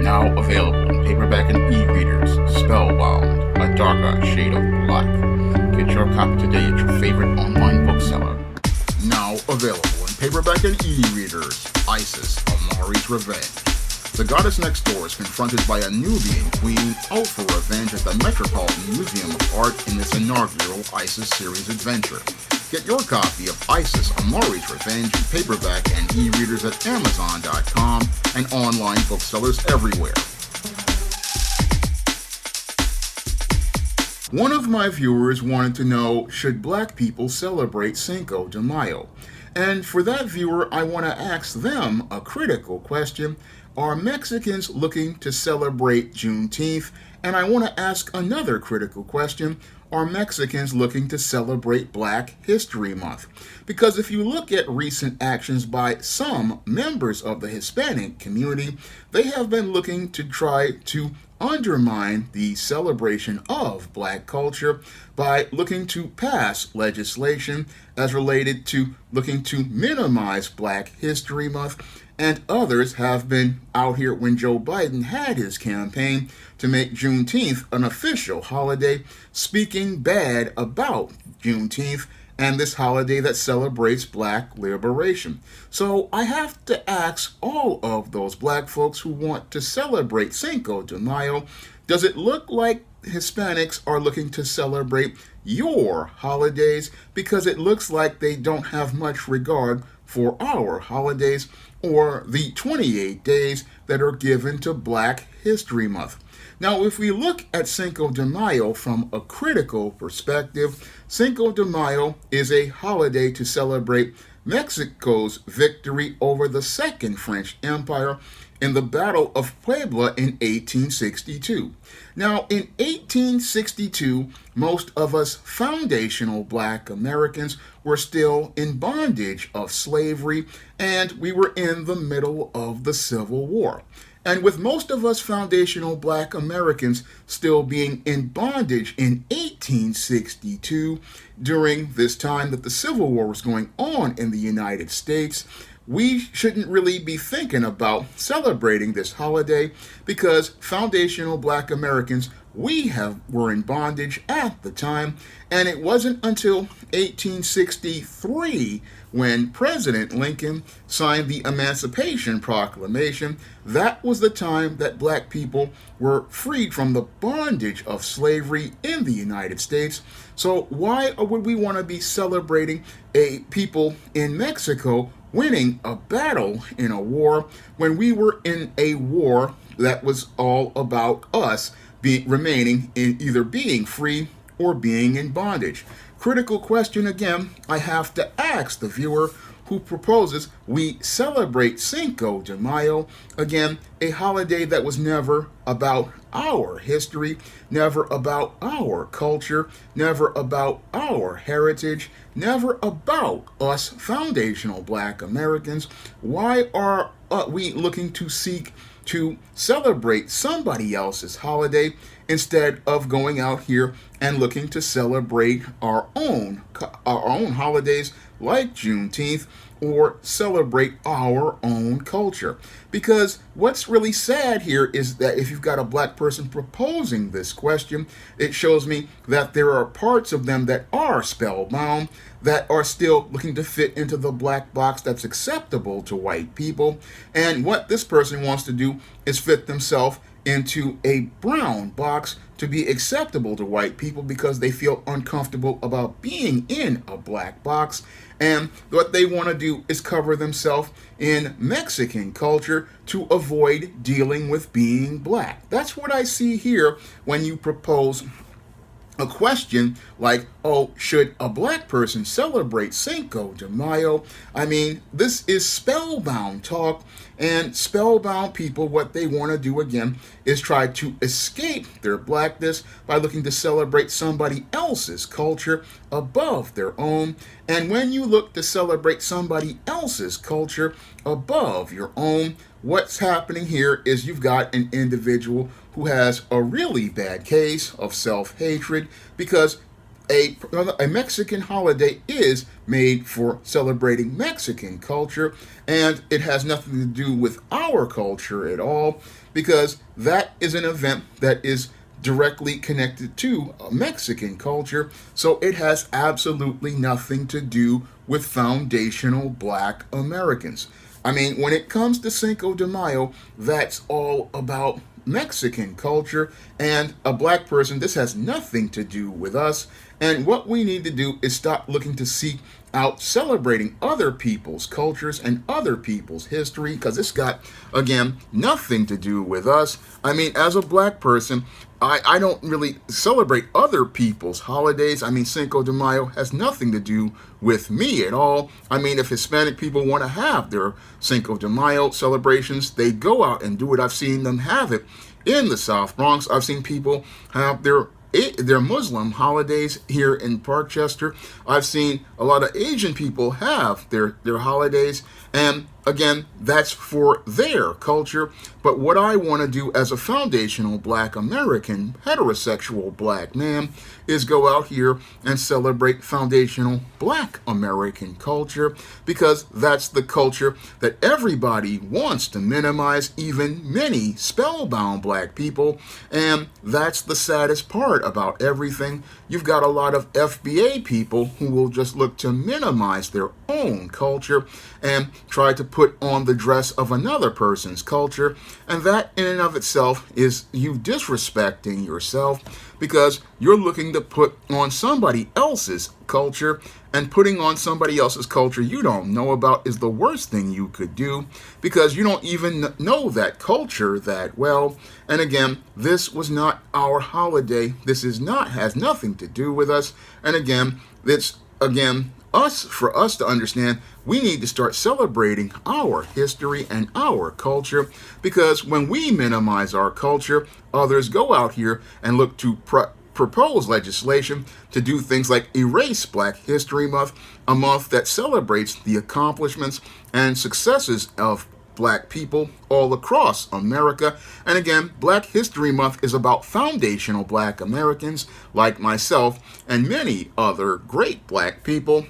Now available in paperback and e-readers. Spellbound, a darker shade of black. Get your copy today at your favorite online bookseller. Now available in paperback and e-readers. Isis, Amari's Revenge. The goddess next door is confronted by a Nubian queen out for revenge at the Metropolitan Museum of Art in this inaugural Isis series adventure. Get your copy of Isis, Amari's Revenge in paperback and e-readers at Amazon.com and online booksellers everywhere. One of my viewers wanted to know, should black people celebrate Cinco de Mayo? And for that viewer, I want to ask them a critical question. Are Mexicans looking to celebrate Juneteenth? And I want to ask another critical question. Are Mexicans looking to celebrate Black History Month? Because if you look at recent actions by some members of the Hispanic community, they have been looking to try to undermine the celebration of Black culture by looking to pass legislation as related to looking to minimize Black History Month. And others have been out here when Joe Biden had his campaign to make Juneteenth an official holiday, speaking bad about Juneteenth and this holiday that celebrates Black liberation. So I have to ask all of those Black folks who want to celebrate Cinco de Mayo, does it look like Hispanics are looking to celebrate your holidays? Because it looks like they don't have much regard for our holidays or the 28 days that are given to Black History Month. Now, if we look at Cinco de Mayo from a critical perspective, Cinco de Mayo is a holiday to celebrate Mexico's victory over the Second French Empire in the Battle of Puebla in 1862. Now, in 1862, most of us foundational Black Americans were still in bondage of slavery, and we were in the middle of the Civil War. And with most of us foundational Black Americans still being in bondage in 1862, during this time that the Civil War was going on in the United States, we shouldn't really be thinking about celebrating this holiday because foundational Black Americans, were in bondage at the time, and it wasn't until 1863 when President Lincoln signed the Emancipation Proclamation. That was the time that Black people were freed from the bondage of slavery in the United States. So why would we want to be celebrating a people in Mexico winning a battle in a war when we were in a war that was all about us remaining in either being free or being in bondage? Critical question again, I have to ask the viewer who proposes we celebrate Cinco de Mayo, again, a holiday that was never about our history, never about our culture, never about our heritage, never about us foundational Black Americans. Why are we looking to seek to celebrate somebody else's holiday instead of going out here and looking to celebrate our own holidays like Juneteenth or celebrate our own culture? Because what's really sad here is that if you've got a Black person proposing this question, it shows me that there are parts of them that are spellbound, that are still looking to fit into the black box that's acceptable to white people. And what this person wants to do is fit themselves into a brown box to be acceptable to white people because they feel uncomfortable about being in a black box. And what they want to do is cover themselves in Mexican culture to avoid dealing with being Black. That's what I see here when you propose a question like, oh, should a Black person celebrate Cinco de Mayo? I mean, this is spellbound talk, and spellbound people, what they want to do again is try to escape their Blackness by looking to celebrate somebody else's culture above their own. And when you look to celebrate somebody else's culture above your own, what's happening here is you've got an individual who has a really bad case of self-hatred, because a Mexican holiday is made for celebrating Mexican culture, and it has nothing to do with our culture at all, because that is an event that is directly connected to Mexican culture, so it has absolutely nothing to do with foundational black Americans. I mean, when it comes to Cinco de Mayo, that's all about Mexican culture, and a black person, this has nothing to do with us. And what we need to do is stop looking to seek out celebrating other people's cultures and other people's history, because it's got, again, nothing to do with us. I mean, as a black person, I don't really celebrate other people's holidays. I mean, Cinco de Mayo has nothing to do with me at all. I mean, if Hispanic people want to have their Cinco de Mayo celebrations, they go out and do it. I've seen them have it in the South Bronx. I've seen people have their Muslim holidays here in Parkchester. I've seen a lot of Asian people have their holidays, and again, that's for their culture. But what I want to do as a foundational black American, heterosexual black man, is go out here and celebrate foundational black American culture, because that's the culture that everybody wants to minimize, even many spellbound black people. And that's the saddest part about everything. You've got a lot of FBA people who will just look to minimize their own culture and try to put on the dress of another person's culture. And that in and of itself is you disrespecting yourself, because you're looking to put on somebody else's culture, and putting on somebody else's culture you don't know about is the worst thing you could do, because you don't even know that culture that well. And again, this was not our holiday. This has nothing to do with us. And again, for us to understand, we need to start celebrating our history and our culture, because when we minimize our culture, others go out here and look to propose legislation to do things like erase Black History Month, a month that celebrates the accomplishments and successes of black people all across America. And again, Black History Month is about foundational black Americans like myself and many other great black people.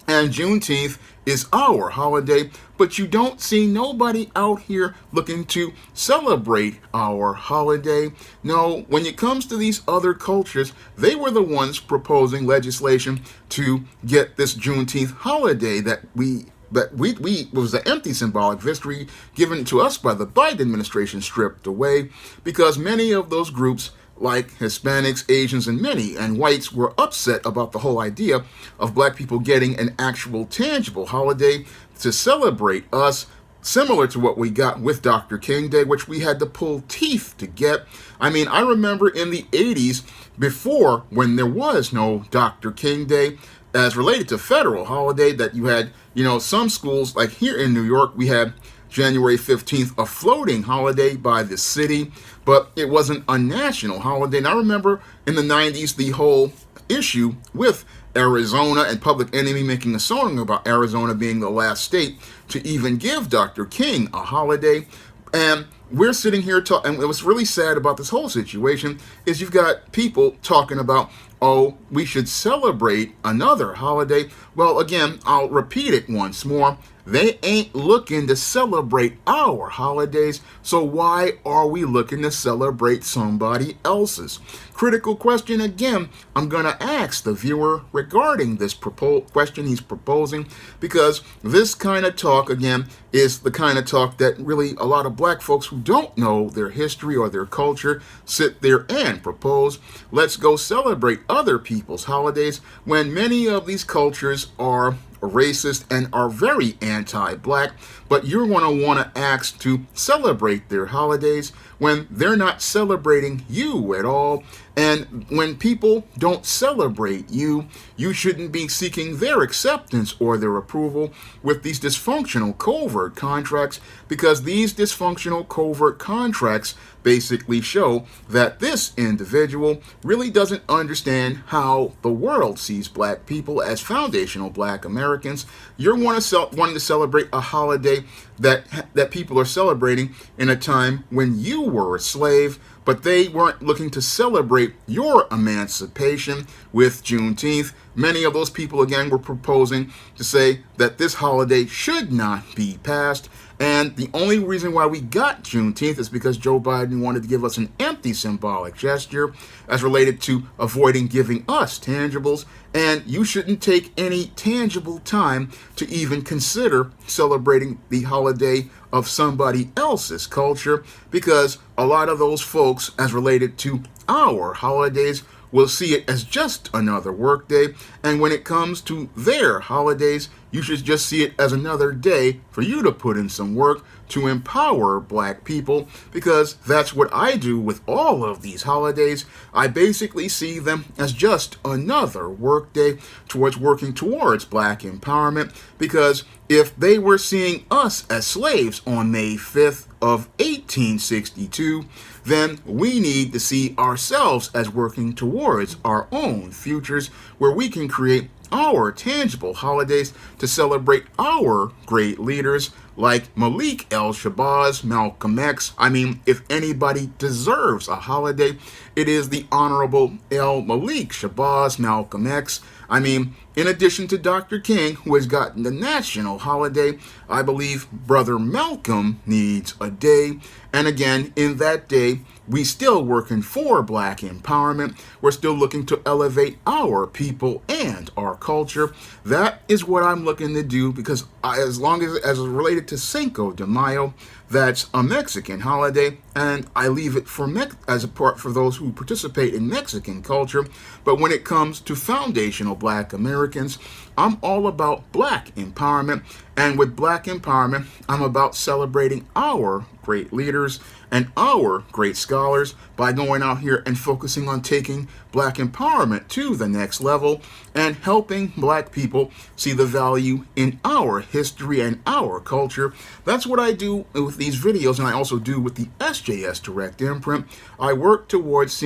And Juneteenth is our holiday, but you don't see nobody out here looking to celebrate our holiday. No, when it comes to these other cultures, they were the ones proposing legislation to get this Juneteenth holiday that was an empty symbolic victory given to us by the Biden administration stripped away, because many of those groups, like Hispanics, Asians, and whites, were upset about the whole idea of black people getting an actual tangible holiday to celebrate us, similar to what we got with Dr. King Day, which we had to pull teeth to get. I mean, I remember in the 80s, before, when there was no Dr. King Day, as related to federal holiday, that you had, some schools, like here in New York, we had January 15th, a floating holiday by the city, but it wasn't a national holiday. And I remember in the 90s, the whole issue with Arizona and Public Enemy making a song about Arizona being the last state to even give Dr. King a holiday. And we're sitting here talking, and what's really sad about this whole situation is you've got people talking about, oh, we should celebrate another holiday. Well, again, I'll repeat it once more. They ain't looking to celebrate our holidays, so why are we looking to celebrate somebody else's? Critical question again, I'm going to ask the viewer regarding this question he's proposing, because this kind of talk, again, is the kind of talk that really a lot of black folks who don't know their history or their culture sit there and propose. Let's go celebrate other people's holidays, when many of these cultures are racist and are very anti-black, but you're going to want to ask to celebrate their holidays when they're not celebrating you at all. And when people don't celebrate you, you shouldn't be seeking their acceptance or their approval with these dysfunctional covert contracts, because these dysfunctional covert contracts basically show that this individual really doesn't understand how the world sees black people as foundational black Americans. Americans, you're wanting to celebrate a holiday that people are celebrating in a time when you were a slave, but they weren't looking to celebrate your emancipation with Juneteenth. Many of those people, again, were proposing to say that this holiday should not be passed. And the only reason why we got Juneteenth is because Joe Biden wanted to give us an empty symbolic gesture as related to avoiding giving us tangibles. And you shouldn't take any tangible time to even consider celebrating the holiday of somebody else's culture, because a lot of those folks, as related to our holidays, will see it as just another workday. And when it comes to their holidays, you should just see it as another day for you to put in some work to empower black people, because that's what I do with all of these holidays. I basically see them as just another workday towards working towards black empowerment, because if they were seeing us as slaves on May 5th of 1862, then we need to see ourselves as working towards our own futures, where we can create our tangible holidays to celebrate our great leaders like Malik El Shabazz, Malcolm X. I mean, if anybody deserves a holiday, it is the Honorable El Malik Shabazz, Malcolm X. I mean, in addition to Dr. King, who has gotten the national holiday, I believe Brother Malcolm needs a day. And again, in that day, we still working for black empowerment. We're still looking to elevate our people and our culture. That is what I'm looking to do, because as long as related to Cinco de Mayo, that's a Mexican holiday, and I leave it for as a part for those who participate in Mexican culture. But when it comes to foundational black Americans, I'm all about black empowerment. And with black empowerment, I'm about celebrating our great leaders and our great scholars by going out here and focusing on taking black empowerment to the next level and helping black people see the value in our history and our culture. That's what I do with these videos, and I also do with the SJS Direct Imprint. I work towards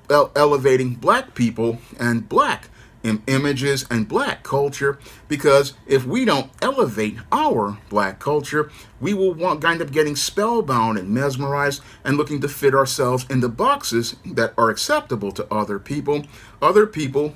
elevating black people and black images and black culture, because if we don't elevate our black culture, we will wind up getting spellbound and mesmerized and looking to fit ourselves into boxes that are acceptable to other people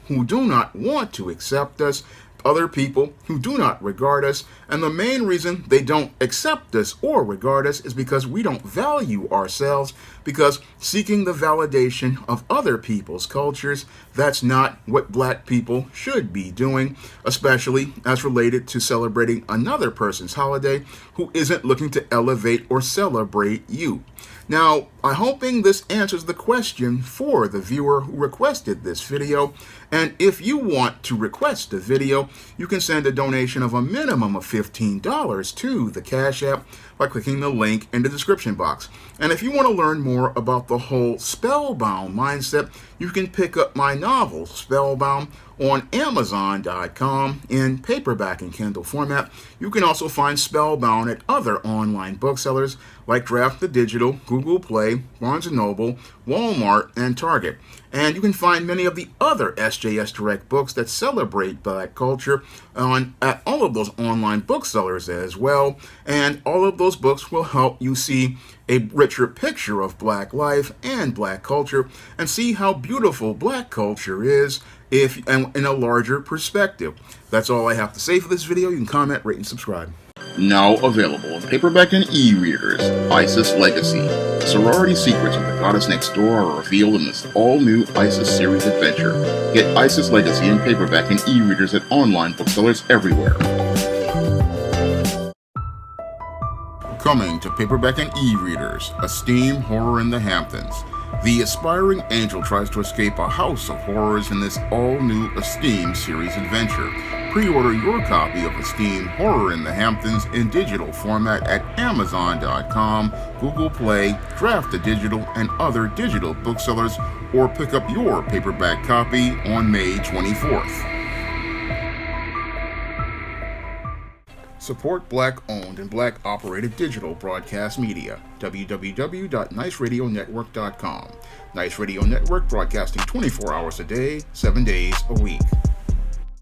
who do not want to accept us, other people who do not regard us. And the main reason they don't accept us or regard us is because we don't value ourselves, because seeking the validation of other people's cultures, that's not what black people should be doing, especially as related to celebrating another person's holiday who isn't looking to elevate or celebrate you. Now, I'm hoping this answers the question for the viewer who requested this video. And if you want to request a video, you can send a donation of a minimum of $15 to the Cash App by clicking the link in the description box. And if you want to learn more about the whole spellbound mindset, you can pick up my novel, Spellbound, on Amazon.com in paperback and Kindle format. You can also find Spellbound at other online booksellers like Draft the Digital, Google Play, Barnes & Noble, Walmart, and Target. And you can find many of the other SJS Direct books that celebrate black culture at all of those online booksellers as well. And all of those books will help you see a richer picture of black life and black culture, and see how beautiful black culture is and in a larger perspective. That's all I have to say for this video. You can comment, rate, and subscribe. Now available in paperback and e-readers, ISIS Legacy. The sorority secrets of the goddess next door are revealed in this all-new ISIS series adventure. Get ISIS Legacy in paperback and e-readers at online booksellers everywhere. Coming to paperback and e-readers, Esteem Horror in the Hamptons. The aspiring angel tries to escape a house of horrors in this all-new Esteem series adventure. Pre-order your copy of Esteem Horror in the Hamptons in digital format at Amazon.com, Google Play, Draft the Digital, and other digital booksellers, or pick up your paperback copy on May 24th. Support Black-owned and Black-operated digital broadcast media. www.niceradionetwork.com. Nice Radio Network, broadcasting 24 hours a day, 7 days a week.